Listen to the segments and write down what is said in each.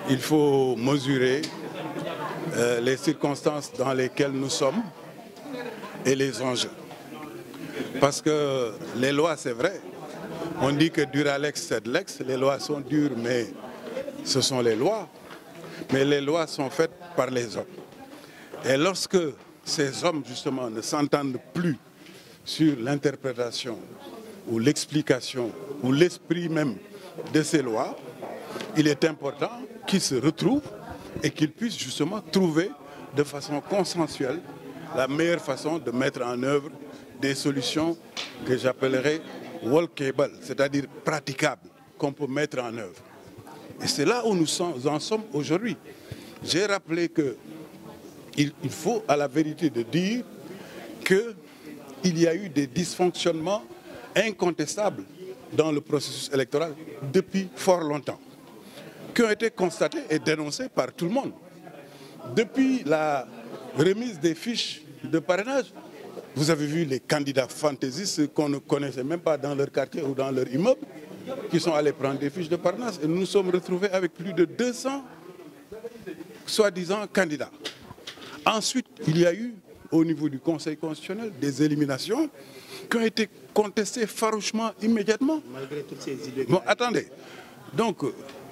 il faut mesurer les circonstances dans lesquelles nous sommes et les enjeux. Parce que les lois, c'est vrai, on dit que Duralex, c'est de l'ex, les lois sont dures, mais ce sont les lois. Mais les lois sont faites par les hommes. Et lorsque ces hommes, justement, ne s'entendent plus sur l'interprétation ou l'explication ou l'esprit même de ces lois, il est important qu'ils se retrouvent et qu'ils puissent justement trouver de façon consensuelle la meilleure façon de mettre en œuvre des solutions que j'appellerais workable, c'est-à-dire praticables, qu'on peut mettre en œuvre. Et c'est là où nous en sommes aujourd'hui. J'ai rappelé qu'il faut à la vérité de dire qu'il y a eu des dysfonctionnements incontestables dans le processus électoral depuis fort longtemps, qui ont été constatés et dénoncés par tout le monde. Depuis la remise des fiches de parrainage, vous avez vu les candidats fantaisistes qu'on ne connaissait même pas dans leur quartier ou dans leur immeuble, qui sont allés prendre des fiches de parrainage. Et nous nous sommes retrouvés avec plus de 200 soi-disant candidats. Ensuite, il y a eu, au niveau du Conseil constitutionnel, des éliminations qui ont été contestées farouchement, immédiatement. Malgré toutes ces idées. Bon, attendez. Donc,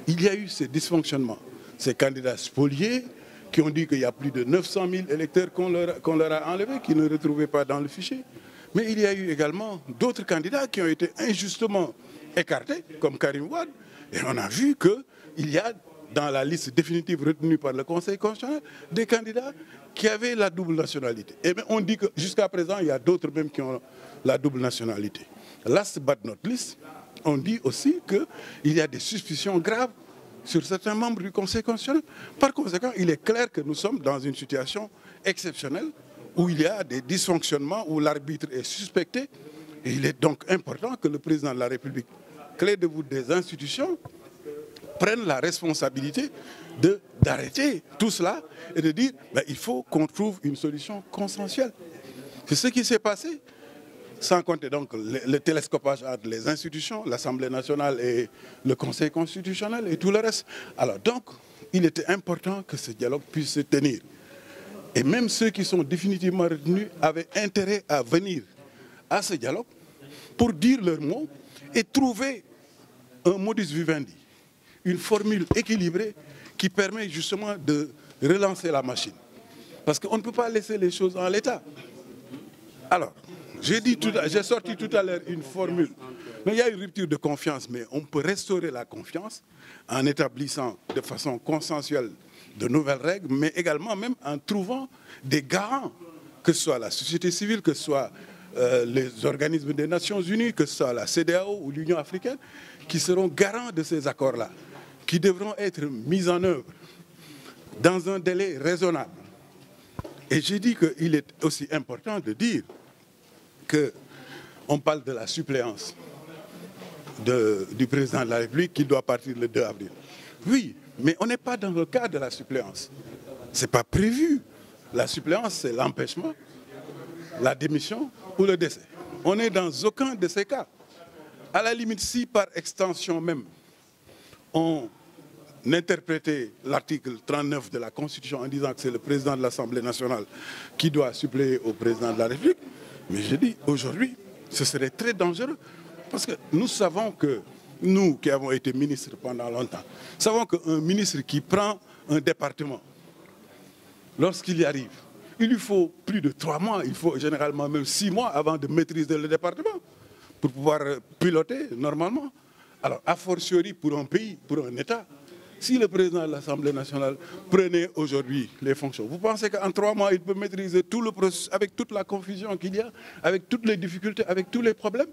il y a eu ces dysfonctionnements. Ces candidats spoliés qui ont dit qu'il y a plus de 900 000 électeurs qu'on leur a enlevés, qui ne retrouvaient pas dans le fichier. Mais il y a eu également d'autres candidats qui ont été injustement écartés, comme Karim Wade. Et on a vu qu'il y a, dans la liste définitive retenue par le Conseil constitutionnel, des candidats qui avaient la double nationalité. Et bien on dit que jusqu'à présent, il y a d'autres même qui ont la double nationalité. Last but not least, on dit aussi qu'il y a des suspicions graves sur certains membres du Conseil constitutionnel. Par conséquent, il est clair que nous sommes dans une situation exceptionnelle où il y a des dysfonctionnements, où l'arbitre est suspecté. Et il est donc important que le président de la République, clé de voûte des institutions, prenne la responsabilité d'arrêter tout cela et de dire il faut qu'on trouve une solution consensuelle. C'est ce qui s'est passé. Sans compter donc le télescopage entre les institutions, l'Assemblée nationale et le Conseil constitutionnel et tout le reste. Alors donc, il était important que ce dialogue puisse se tenir. Et même ceux qui sont définitivement retenus avaient intérêt à venir à ce dialogue pour dire leurs mots et trouver un modus vivendi, une formule équilibrée qui permet justement de relancer la machine. Parce qu'on ne peut pas laisser les choses en l'état. Alors, j'ai sorti tout à l'heure une formule. Mais il y a une rupture de confiance, mais on peut restaurer la confiance en établissant de façon consensuelle de nouvelles règles, mais également même en trouvant des garants, que ce soit la société civile, que ce soit les organismes des Nations Unies, que ce soit la CEDEAO ou l'Union africaine, qui seront garants de ces accords-là, qui devront être mis en œuvre dans un délai raisonnable. Et j'ai dit qu'il est aussi important de dire qu'on parle de la suppléance du président de la République qui doit partir le 2 avril. Oui, mais on n'est pas dans le cas de la suppléance. Ce n'est pas prévu. La suppléance, c'est l'empêchement, la démission ou le décès. On n'est dans aucun de ces cas. À la limite, si par extension même, on interprétait l'article 39 de la Constitution en disant que c'est le président de l'Assemblée nationale qui doit suppléer au président de la République, mais je dis, aujourd'hui, ce serait très dangereux parce que nous savons que, nous qui avons été ministres pendant longtemps, savons qu'un ministre qui prend un département, lorsqu'il y arrive, il lui faut plus de 3 mois, il faut généralement même 6 mois avant de maîtriser le département pour pouvoir piloter normalement. Alors, a fortiori pour un pays, pour un État, si le président de l'Assemblée nationale prenait aujourd'hui les fonctions, vous pensez qu'en 3 mois, il peut maîtriser tout le processus avec toute la confusion qu'il y a, avec toutes les difficultés, avec tous les problèmes?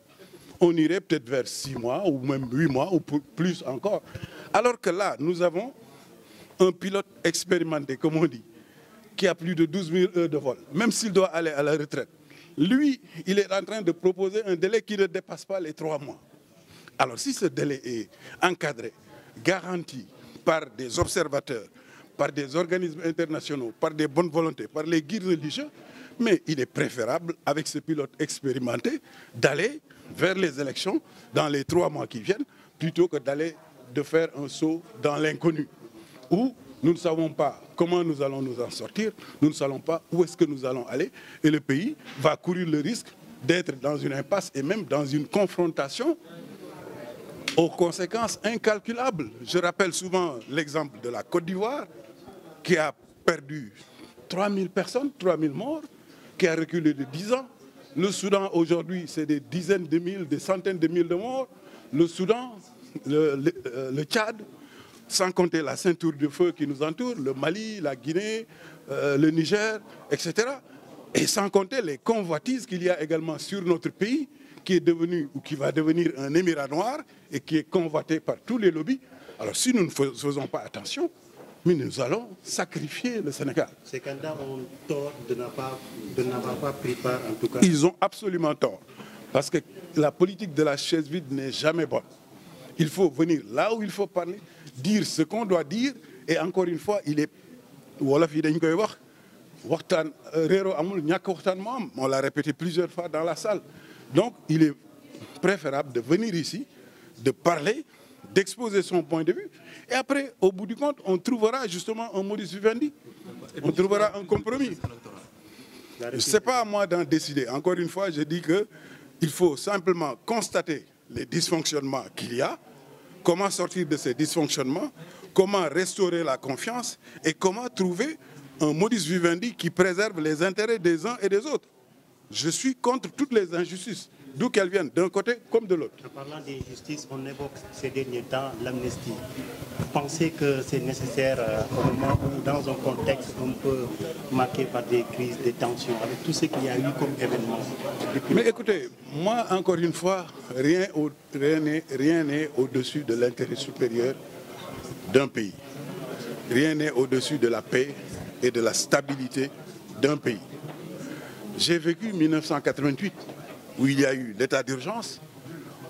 On irait peut-être vers 6 mois ou même 8 mois ou plus encore. Alors que là, nous avons un pilote expérimenté, comme on dit, qui a plus de 12 000 heures de vol, même s'il doit aller à la retraite. Lui, il est en train de proposer un délai qui ne dépasse pas les 3 mois. Alors si ce délai est encadré, garanti par des observateurs, par des organismes internationaux, par des bonnes volontés, par les guides religieux, mais il est préférable, avec ce pilote expérimenté, d'aller vers les élections dans les 3 mois qui viennent, plutôt que de faire un saut dans l'inconnu. où nous ne savons pas comment nous allons nous en sortir, nous ne savons pas où est-ce que nous allons aller, et le pays va courir le risque d'être dans une impasse et même dans une confrontation aux conséquences incalculables. Je rappelle souvent l'exemple de la Côte d'Ivoire, qui a perdu 3000 personnes, 3000 morts, qui a reculé de 10 ans. Le Soudan, aujourd'hui, c'est des dizaines de mille, des centaines de mille de morts. Le Soudan, le Tchad, sans compter la ceinture de feu qui nous entoure, le Mali, la Guinée, le Niger, etc. Et sans compter les convoitises qu'il y a également sur notre pays, qui est devenu ou qui va devenir un émirat noir et qui est convoité par tous les lobbies. Alors si nous ne faisons pas attention, mais nous allons sacrifier le Sénégal. Ces candidats ont tort de n'avoir pas pris part, en tout cas. Ils ont absolument tort. Parce que la politique de la chaise vide n'est jamais bonne. Il faut venir là où il faut parler, dire ce qu'on doit dire, et encore une fois, il est wolof yi dañ koy wax waxtaan réero amul ñàkk waxtaan moo am. On l'a répété plusieurs fois dans la salle. Donc il est préférable de venir ici, de parler, d'exposer son point de vue, et après, au bout du compte, on trouvera justement un modus vivendi, on trouvera un compromis. C'est pas à moi d'en décider. Encore une fois, je dis que il faut simplement constater les dysfonctionnements qu'il y a, comment sortir de ces dysfonctionnements, comment restaurer la confiance et comment trouver un modus vivendi qui préserve les intérêts des uns et des autres. Je suis contre toutes les injustices, d'où qu'elles viennent, d'un côté comme de l'autre. En parlant d'injustice, on évoque ces derniers temps l'amnistie. Vous pensez que c'est nécessaire au moment où, dans un contexte un peu marqué par des crises, des tensions, avec tout ce qu'il y a eu comme événement? Mais écoutez, moi, encore une fois, rien n'est au-dessus de l'intérêt supérieur d'un pays. Rien n'est au-dessus de la paix et de la stabilité d'un pays. J'ai vécu 1988, où il y a eu l'état d'urgence,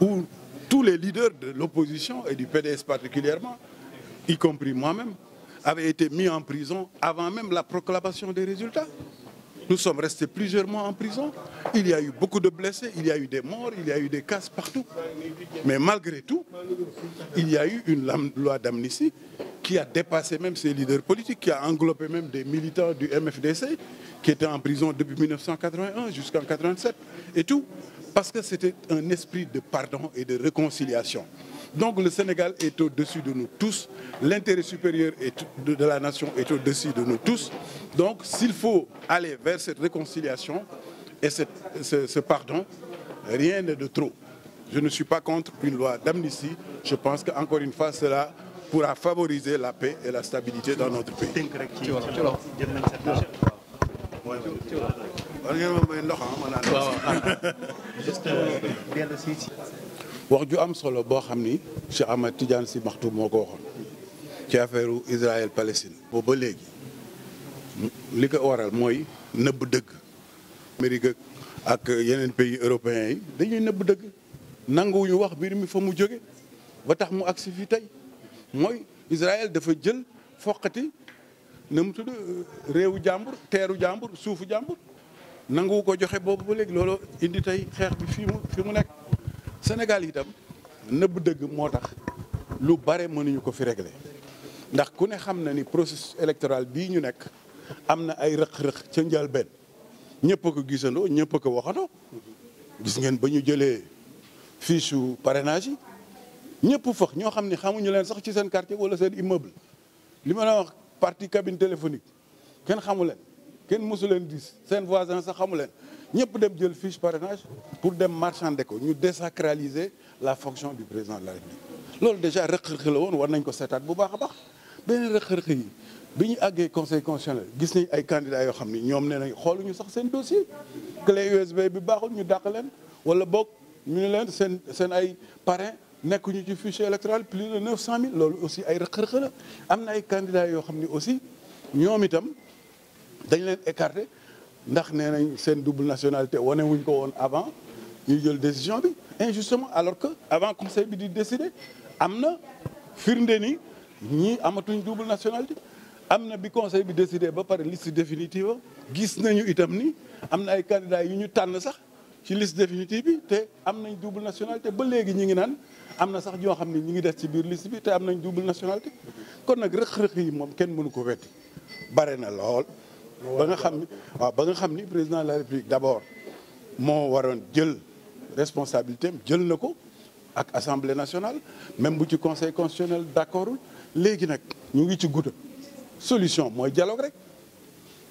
où tous les leaders de l'opposition, et du PDS particulièrement, y compris moi-même, avaient été mis en prison avant même la proclamation des résultats. Nous sommes restés plusieurs mois en prison. Il y a eu beaucoup de blessés, il y a eu des morts, il y a eu des casses partout. Mais malgré tout, il y a eu une loi d'amnistie qui a dépassé même ces leaders politiques, qui a englobé même des militants du MFDC qui étaient en prison depuis 1981 jusqu'en 1987 et tout, parce que c'était un esprit de pardon et de réconciliation. Donc le Sénégal est au-dessus de nous tous, l'intérêt supérieur de la nation est au-dessus de nous tous. Donc s'il faut aller vers cette réconciliation et ce pardon, rien n'est de trop. Je ne suis pas contre une loi d'amnistie. Je pense qu'encore une fois, cela pourra favoriser la paix et la stabilité dans notre pays. wax ju am solo boo xam ni Cheikh Ahmed Tidiane Sy Maktoum moo ko waxoon ci affaire Israël Palestine boobu ba léegi li ko waral mooy nëbb dëgg. Amérique ak yeneen pays européens yi dañuy nëbb dëgg nanguwuñu wax mbir mi fa mu jóge ba tax mu agsi fii tey mooy Israël dafa jël foqati na mu tudd réewu jàmbur teeru jàmbur suufu jàmbur nanguwu ko joxe boobu ba léegi loolu indi tey xeex bi fi mu nekk. Sénégal itam nëbb dëgg moo tax lu bare mënuñu ko fi régler ndax ku ne xam na ni processus électoral bii ñu nekk am na ay rëq-rëq ca njëlbéen ñëpp a ko gisandoo ñëpp a ko waxandoo gis ngeen ba ñu jëlee fiche parrainage yi ñëpp foog ñoo xam ne xamuñu leen sax ci seen quartier wala seen immeuble li ma la wax partie cabine téléphonique kenn xamu leen kenn mosu leen gis seen voisin sax xamu leen ñëpp dem jël fiche parrainage pour dem marchander ko ñu désacraliser la fonction du président de la République loolu déjà rëq-rëq la woon war nañ ko seetaat bu baax a baax beneen rëq-rëq yi bi ñu àggee conseil constitutionnel gis nañ ay candidats yoo xam ni ñoom nee nañ xooluñu sax seen dossier clé USB bi baaxul ñu dàq leen wala boog ñu ne leen seen ay parrain nekkuñu ci fichier électoral plus de 900 000 loolu aussi ay rëq-rëq la am na ay candidats yoo xam ni aussi ñoom itam dañ leen écarté ndax nee nañ seen double nationalité wane wuñ ko woon avant ñu jël décision bi injustement alors que avant conseil bi di décider am na firnde ni ñii amatuñ double nationalité am na bi conseil bi décidé ba pare liste définitive gis nañu itam ni am na ay candidats yu ñu tànn sax ci liste définitive bi te am nañ double nationalité ba léegi ñi ngi naan am na sax ñoo xam ne ñi ngi des ci biir liste bi te am nañ double nationalité kon nag rëq-rëq yi moom kenn mënu ko wetti bare na lool ba nga xam ni waaw ba nga xam ni président de la république d'abord moo waroon jël responsabilité am jël na ko ak assemblée nationale même bu ci conseil constitutionnel d'accordul léegi nag ñu ngi ci gudda solution mooy dialogue rek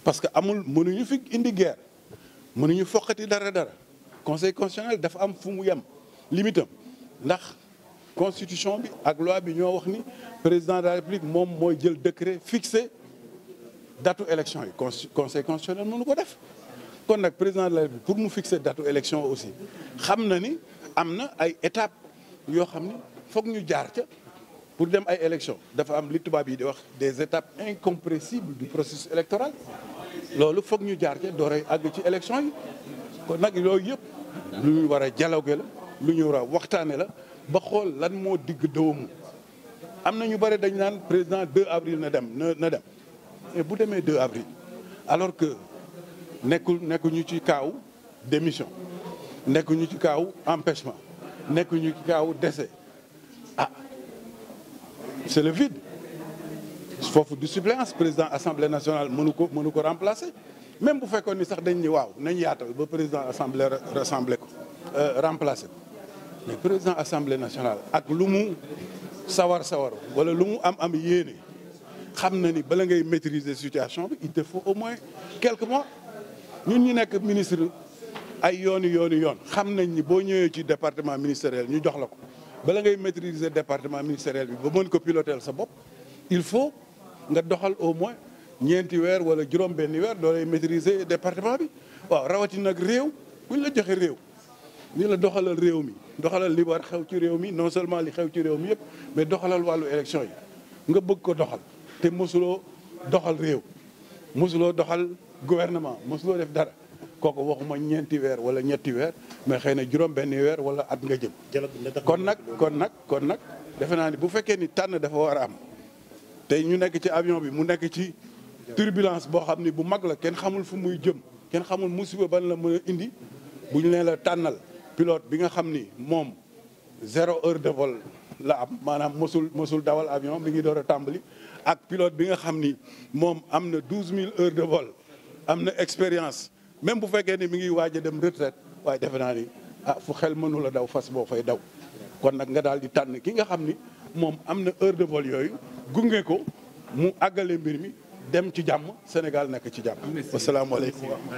parce que amul mënuñu fi indi guerre mënuñu foqati dara conseil constitutionnel dafa am fu mu yem limitam ndax constitution bi ak loi bi ñoo wax ni président de la république moom mooy jël décret fixé datu élection yi conseil constitutionnel mënu ko def kon nag président de la république pour mu fixer datu élection aussi xam na ni am na ay étapes yoo xam ni foog ñu jaar ca pour dem ay élection dafa am li tubaab yi di wax des étapes incompressibles du processus électoral loolu foog ñu jaar ca dooree àgg ci élection yi kon nag loolu yëpp lu ñu war a dialoguer la lu ñu war a waxtaane la ba xool lan moo digg doomu am na ñu bëri dañ naan président 2 avril na dem mais bu demee 2 avril alors que nekkuñu ci kaaw démission nekkuñu ci kaaw empêchement nekkuñu ci kaaw décès c'est le vide foofu du suppléance président assemblée nationale mënu ko remplacer même bu fekkoon ni sax dañ ni waaw nañ yaatal ba président assemblée remplacer ko mais président assemblée nationale ak lu mu sawar wala lu mu am yéene xam na ni bala ngay maîtriser situation bi il te faut au moins quelques mois ñun ñu nekk ministre ay yoon xam nañ ni boo ñëwee ci département ministériel ñu jox la ko bala ngay maîtriser département ministériel bi ba mën ko piloter sa bopp il faut nga doxal au moins ñeenti weer wala juróom-benni weer doo lay maîtriser département bi waaw rawatina nag réew buñ la joxe réew ni la doxalal réew mi doxalal li war xew ci réew mi non seulement li xew ci réew mi yëpp mais doxalal wàllu élection yi nga bëgg ko doxal te mosuloo doxal réew mosuloo doxal gouvernement mosuloo def dara kooku waxuma ñeenti weer wala ñetti weer mais xëy na juróom-benni weer wala at nga jëm. kon nag defe naa ni bu fekkee ni tànn dafa war a am te ñu nekk ci avion bi mu nekk ci turbulence boo xam ni bu mag la kenn xamul fu muy jëm kenn xamul musiba ban la mën a indi bu ñu leen la tànnal pilote bi nga xam ni moom 0 heure de vol la am maanaam mosul dawal avion mi ngi door a tàmbali ak pilote bi nga xam ni moom am na 12000 heures de vol am na expérience même bu fekkee ni mi ngi waaj a dem retraite waaye defe naa ni fu xel mënu la daw fas boo fay daw kon nag nga daal di tànn ki nga xam ni moom am na heure de vol yooyu gunge ko mu àggale mbir mi dem ci jàmm Sénégal nekk ci jàmm. asalaamaaleykum.